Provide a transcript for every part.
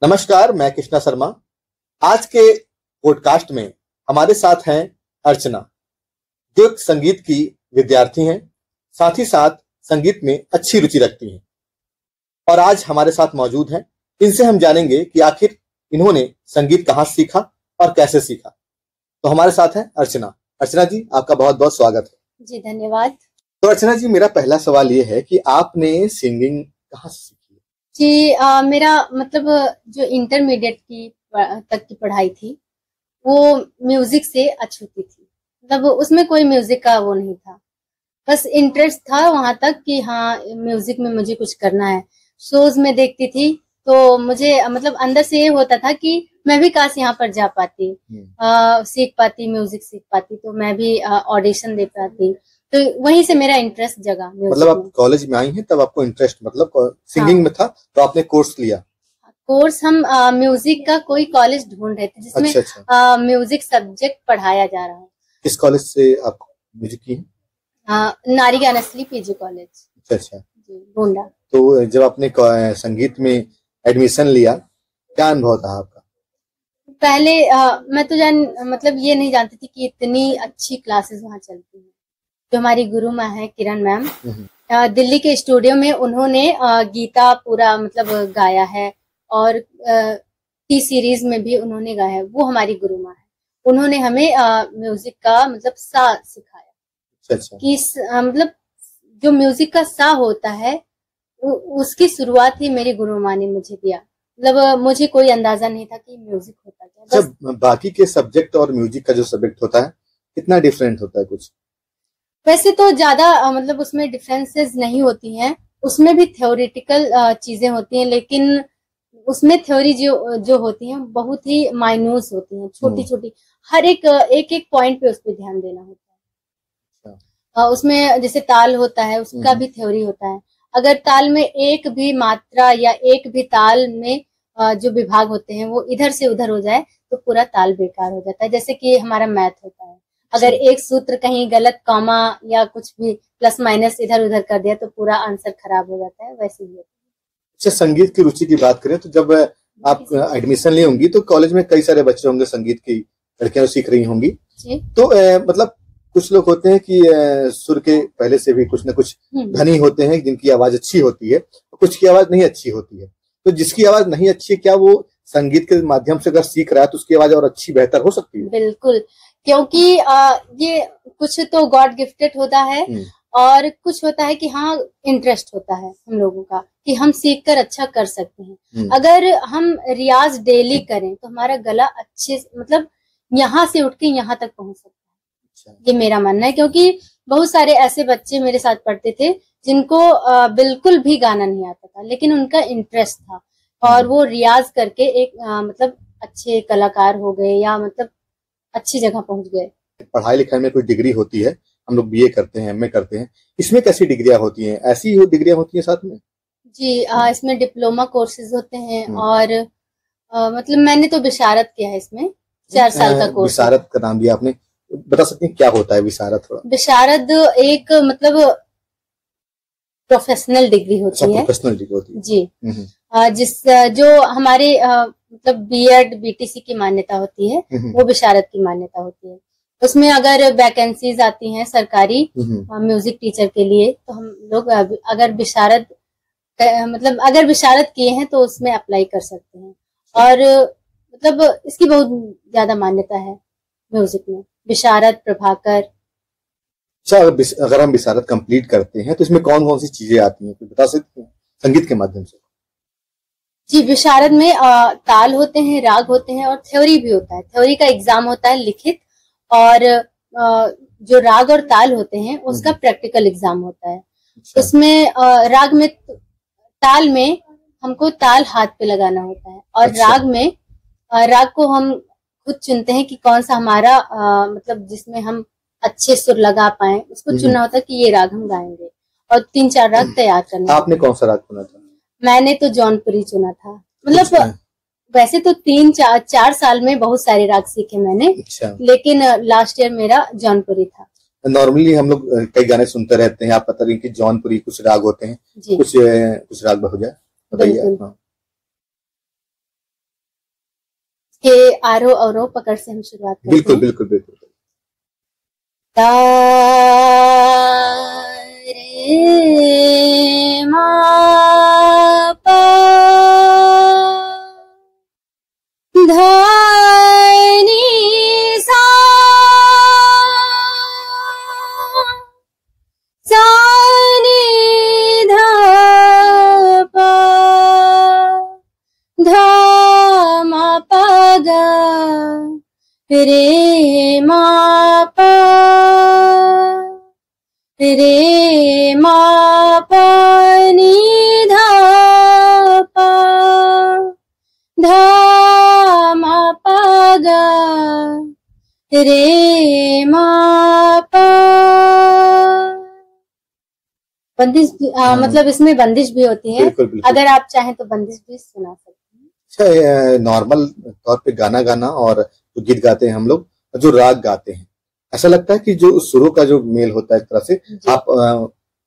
नमस्कार, मैं कृष्णा शर्मा। आज के पॉडकास्ट में हमारे साथ हैं अर्चना, जो एक संगीत की विद्यार्थी हैं, साथ ही साथ संगीत में अच्छी रुचि रखती हैं और आज हमारे साथ मौजूद हैं। इनसे हम जानेंगे कि आखिर इन्होंने संगीत कहाँ सीखा और कैसे सीखा। तो हमारे साथ हैं अर्चना। अर्चना जी, आपका बहुत बहुत स्वागत है। जी धन्यवाद। तो अर्चना जी, मेरा पहला सवाल ये है कि आपने सिंगिंग कहाँ से सीखी? जी मेरा मतलब जो इंटरमीडिएट तक की पढ़ाई थी वो म्यूजिक से अछूती थी। मतलब उसमें कोई म्यूजिक का वो नहीं था, बस इंटरेस्ट था वहां तक कि हाँ म्यूजिक में मुझे कुछ करना है। शोज में देखती थी तो मुझे मतलब अंदर से ये होता था कि मैं भी काश यहाँ पर जा पाती, सीख पाती, म्यूजिक सीख पाती तो मैं भी ऑडिशन दे पाती। तो वहीं से मेरा इंटरेस्ट जगा। मतलब आप कॉलेज में आई हैं तब आपको इंटरेस्ट मतलब सिंगिंग में था, तो आपने कोर्स लिया? कोर्स हम म्यूजिक का कोई कॉलेज ढूंढ रहे थे जिसमें म्यूजिक सब्जेक्ट पढ़ाया जा रहा है। किस कॉलेज से आप म्यूजिक की? नारी ज्ञानश्री पीजी कॉलेज। अच्छा जी, गोंडा। तो जब आपने संगीत में एडमिशन लिया, क्या अनुभव था आपका? पहले मैं तो मतलब ये नहीं जानती थी कि इतनी अच्छी क्लासेस वहाँ चलती हैं। जो हमारी गुरु माँ है किरण मैम, दिल्ली के स्टूडियो में उन्होंने गीता पूरा मतलब गाया है और टी सीरीज में भी उन्होंने गाया है। वो हमारी गुरु माँ है। उन्होंने हमें म्यूजिक का मतलब सा सिखाया। अच्छा। कि मतलब जो म्यूजिक का सा होता है उसकी शुरुआत ही मेरी गुरु माँ ने मुझे दिया। मतलब मुझे कोई अंदाजा नहीं था कि म्यूजिक होता क्या। जब बाकी के सब्जेक्ट और म्यूजिक का जो सब्जेक्ट होता है कितना डिफरेंट होता है? कुछ वैसे तो ज्यादा मतलब उसमें डिफरेंसेस नहीं होती हैं, उसमें भी थ्योरेटिकल चीजें होती हैं, लेकिन उसमें थ्योरी जो होती हैं बहुत ही माइन्यूट होती हैं, छोटी छोटी। हर एक एक पॉइंट पे उस पर ध्यान देना होता है। उसमें जैसे ताल होता है, उसका भी थ्योरी होता है। अगर ताल में एक भी मात्रा या एक भी ताल में जो विभाग होते हैं वो इधर से उधर हो जाए तो पूरा ताल बेकार हो जाता है। जैसे कि हमारा मैथ होता है, अगर एक सूत्र कहीं गलत कॉमा या कुछ भी प्लस माइनस इधर उधर कर दिया तो पूरा आंसर खराब हो जाता है। वैसे ही अच्छा, संगीत की रुचि की बात करें तो जब आप एडमिशन ली होंगी तो कॉलेज में कई सारे बच्चे होंगे, संगीत की लड़कियां सीख रही होंगी। तो मतलब कुछ लोग होते हैं कि सुर के पहले से भी कुछ न कुछ धनी होते हैं जिनकी आवाज अच्छी होती है, कुछ की आवाज नहीं अच्छी होती है। तो जिसकी आवाज नहीं अच्छी है, क्या वो संगीत के माध्यम से अगर सीख रहा है तो उसकी आवाज और अच्छी बेहतर हो सकती है? बिल्कुल, क्योंकि ये कुछ तो गॉड गिफ्टेड होता है और कुछ होता है कि हाँ इंटरेस्ट होता है हम लोगों का कि हम सीख कर अच्छा कर सकते हैं। अगर हम रियाज डेली करें तो हमारा गला अच्छे मतलब यहाँ से उठ के यहाँ तक पहुंच सकता है। ये मेरा मानना है, क्योंकि बहुत सारे ऐसे बच्चे मेरे साथ पढ़ते थे जिनको बिल्कुल भी गाना नहीं आता था, लेकिन उनका इंटरेस्ट था और वो रियाज करके एक मतलब अच्छे कलाकार हो गए या मतलब अच्छी जगह पहुंच गए। पढ़ाई लिखाई में कोई डिग्री होती है, हम लोग बीए करते हैं, एमए करते हैं, इसमें कैसी डिग्रियां होती हैं? ऐसी ही डिग्रियां होती हैं साथ में? जी इसमें डिप्लोमा कोर्सेज होते हैं और मतलब मैंने तो विशारद किया है, इसमें 4 साल का कोर्स। विशारद का नाम दिया आपने, बता सकते हैं क्या होता है विशारद? थोड़ा विशारद एक मतलब प्रोफेशनल डिग्री होती है। प्रोफेशनल डिग्री होती है जी। जिस जो हमारे मतलब बीएड बीटीसी की मान्यता होती है वो विशारद की मान्यता होती है। उसमें अगर वैकेंसीज आती हैं सरकारी म्यूजिक टीचर के लिए तो हम लोग अगर विशारद मतलब अगर विशारद किए हैं तो उसमें अप्लाई कर सकते हैं। और मतलब इसकी बहुत ज्यादा मान्यता है म्यूजिक में, विशारद, प्रभाकर। अच्छा, अगर हम विशारद कंप्लीट करते हैं तो इसमें कौन कौन सी चीजें आती हैं, बता सकते हैं संगीत के माध्यम से? जी, विशारद में ताल होते हैं, राग होते हैं और थ्योरी भी होता है। थ्योरी का एग्जाम होता है लिखित, और जो राग और ताल होते हैं उसका प्रैक्टिकल एग्जाम होता है। उसमें राग में ताल में हमको ताल हाथ पे लगाना होता है और राग में राग को हम खुद चुनते हैं कि कौन सा हमारा मतलब जिसमें हम अच्छे सुर लगा पाए, उसको चुनना होता है कि ये राग हम गाएंगे और 3-4 राग तैयार करना। आपने कौन सा राग चुना था? मैंने तो जौनपुरी चुना था। मतलब वैसे तो 3-4 साल में बहुत सारे राग सीखे मैंने, लेकिन लास्ट ईयर मेरा जौनपुरी था। नॉर्मली हम लोग कई गाने सुनते रहते हैं, आप पता नहीं कि जौनपुरी कुछ राग होते हैं, कुछ राग हो जाए बताइए। के आरोह अवरोह पकड़ से हम शुरुआत करते बिल्कुल हैं। बिल्कुल बिल्कुल। ता रे मा पा धा नी सा सा नी धा पा धा मा पा गा रे मा पा रे मा पा नी धा पा धा मा पा गा रे मा पा। बंदिश मतलब इसमें बंदिश भी होती है, बिल्कुल बिल्कुल। अगर आप चाहें तो बंदिश भी सुना सकते हैं। अच्छा, नॉर्मल तौर पे गाना गाना और जो गीत गाते हैं हम लोग, जो राग गाते हैं, ऐसा लगता है कि जो सुरों का जो मेल होता है, एक तरह से जी आप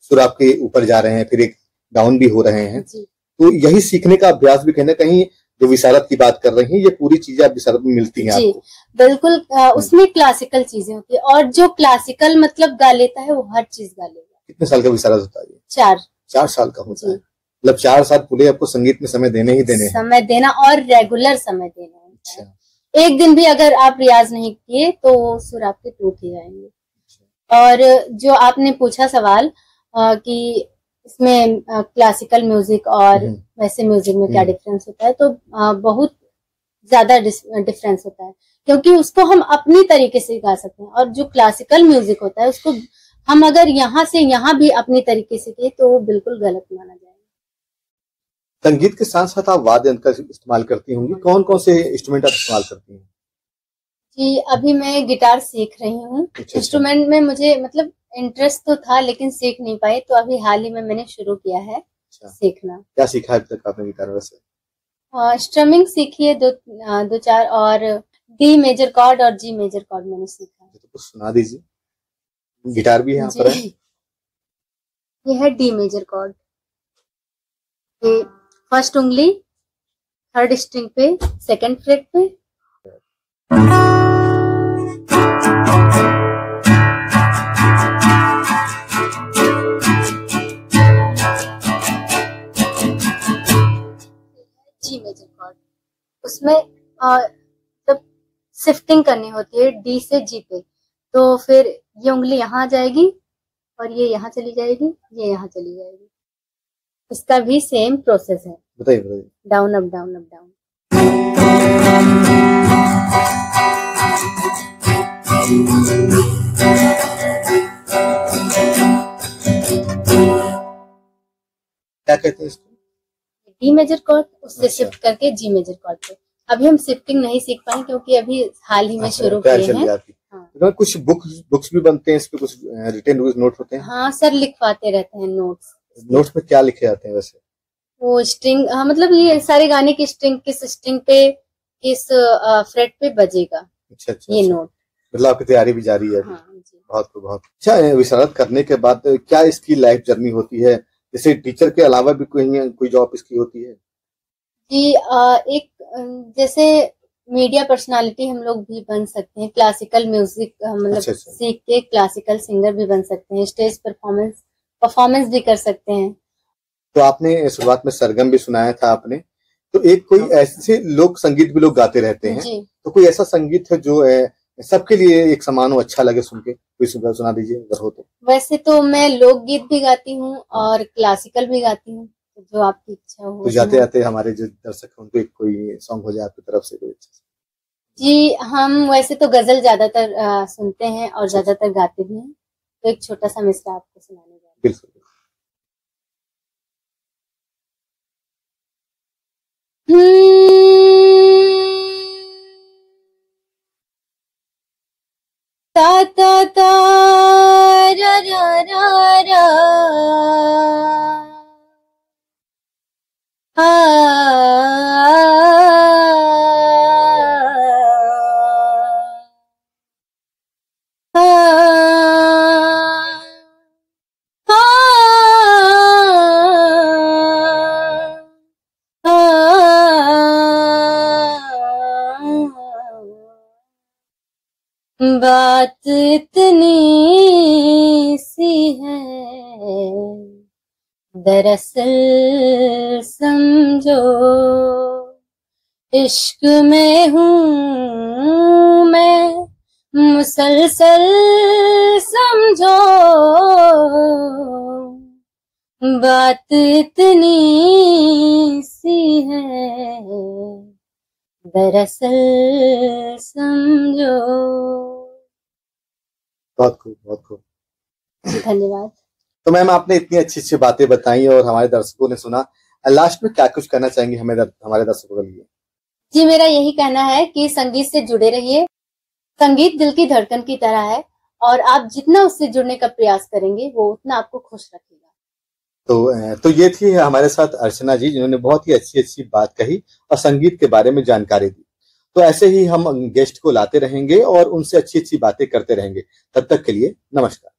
सुर आपके ऊपर जा रहे हैं, फिर एक डाउन भी हो रहे हैं, जी तो यही सीखने का अभ्यास भी कहीं ना कहीं, जो विशारद की बात कर रही हैं, ये पूरी चीजें आप विशारद में मिलती हैं जी आपको। बिल्कुल। उसमें क्लासिकल चीजें होती है, और जो क्लासिकल मतलब गा लेता है वो हर चीज गा लेगा। कितने साल का विशारद होता है ये? 4 4 साल का होता जी। है। मतलब 4 साल पूरे आपको संगीत में समय देने ही देने हैं। समय देना और रेगुलर समय देना है। अच्छा, एक दिन भी अगर आप रियाज नहीं किए तो वो सुर आपके टूट ही जाएंगे। और जो आपने पूछा सवाल कि इसमें क्लासिकल म्यूजिक और वैसे म्यूजिक में क्या डिफरेंस होता है, तो बहुत ज्यादा डिफरेंस होता है, क्योंकि उसको हम अपनी तरीके से गा सकते हैं, और जो क्लासिकल म्यूजिक होता है उसको हम अगर यहाँ से यहाँ भी अपनी तरीके से किए तो वो बिल्कुल गलत माना जाएगा। संगीत के साथ साथ आप वाद्य यंत्र का इस्तेमाल करती होंगी, कौन कौन से इंस्ट्रूमेंट आप इस्तेमाल करती हैं? जी अभी मैं गिटार सीख रही हूँ। अच्छा। इंस्ट्रूमेंट में मुझे मतलब इंटरेस्ट तो था लेकिन सीख नहीं पाई, तो अभी हाल ही में मैंने शुरू किया है सीखना। क्या सीखा है अब तक आपने गिटार वैसे? स्ट्रमिंग सीखी है, दो चार, और डी मेजर कॉर्ड और जी मेजर कॉर्ड मैंने सीखा है। तो कुछ सुना दीजिए, गिटार भी यहाँ पर है। ये है डी मेजर कॉर्ड, ये फर्स्ट उंगली थर्ड स्ट्रिंग पे, सेकंड फ्रेट पे, जी मेजर कॉर्ड। उसमें जब शिफ्टिंग करनी होती है डी से जी पे, तो फिर ये उंगली यहाँ आ जाएगी और ये यहाँ चली जाएगी, ये यहाँ चली जाएगी। इसका भी सेम प्रोसेस है। बताइए बताइए। Down up down up down. क्या कहते हैं इसको? डी मेजर कॉर्ड, उससे अच्छा। शिफ्ट करके जी मेजर कॉर्ड पे। अभी हम शिफ्टिंग नहीं सीख पाए क्योंकि अभी हाल ही में शुरू किए हैं। हाँ। कुछ बुक्स भी बनते हैं इस पे, कुछ रिटन नोट होते हैं? हाँ सर, लिखवाते रहते हैं नोट्स। नोट्स में क्या लिखे जाते हैं वैसे? वो स्ट्रिंग, मतलब ये सारे गाने की स्ट्रिंग किस स्ट्रिंग पे किस फ्रेट पे बजेगा। अच्छा अच्छा, ये अच्छा। नोट, मतलब आपकी तैयारी भी जारी है। हाँ जी। बहुत अच्छा। विशारद करने के बाद क्या इसकी लाइफ जर्नी होती है? जैसे टीचर के अलावा भी कोई जॉब इसकी होती है? जी एक जैसे मीडिया पर्सनालिटी हम लोग भी बन सकते हैं, क्लासिकल म्यूजिक मतलब अच्छा। सीख के क्लासिकल सिंगर भी बन सकते हैं, स्टेज परफॉर्मेंस भी कर सकते हैं। तो आपने शुरुआत में सरगम भी सुनाया था आपने, तो एक कोई ऐसे लोक संगीत भी लोग गाते रहते हैं जी। तो कोई ऐसा संगीत है जो सबके लिए एक समान हो, अच्छा लगे सुन के, कोई सुना दीजिए अगर हो तो। वैसे तो मैं लोकगीत भी गाती हूँ और क्लासिकल भी गाती हूँ, जो आपकी इच्छा हो। तो जाते जाते हमारे जो दर्शक हैं उनको एक कोई सॉन्ग हो जाए आपकी तरफ से कोई अच्छा। जी हम वैसे तो गजल ज्यादातर सुनते हैं और ज्यादातर गाते भी हैं, तो एक छोटा सा मिसरा आपको सुनाने जा रही हूँ। बिल्कुल। ता ता ता रा रा रा रा बात इतनी सी है, दरअसल समझो इश्क में हूँ मैं मुसलसल, समझो बात इतनी सी है, दरअसल समझो। बहुत खूब, बहुत खूब, धन्यवाद। तो मैम आपने इतनी अच्छी अच्छी बातें बताई और हमारे दर्शकों ने सुना। लास्ट में क्या कुछ कहना चाहेंगे हमारे दर्शकों के लिए? जी, मेरा यही कहना है कि संगीत से जुड़े रहिए। संगीत दिल की धड़कन की तरह है और आप जितना उससे जुड़ने का प्रयास करेंगे वो उतना आपको खुश रखेगा। तो ये थी हमारे साथ अर्चना जी, जिन्होंने बहुत ही अच्छी अच्छी बात कही और संगीत के बारे में जानकारी दी। तो ऐसे ही हम गेस्ट को लाते रहेंगे और उनसे अच्छी अच्छी बातें करते रहेंगे। तब तक के लिए नमस्कार।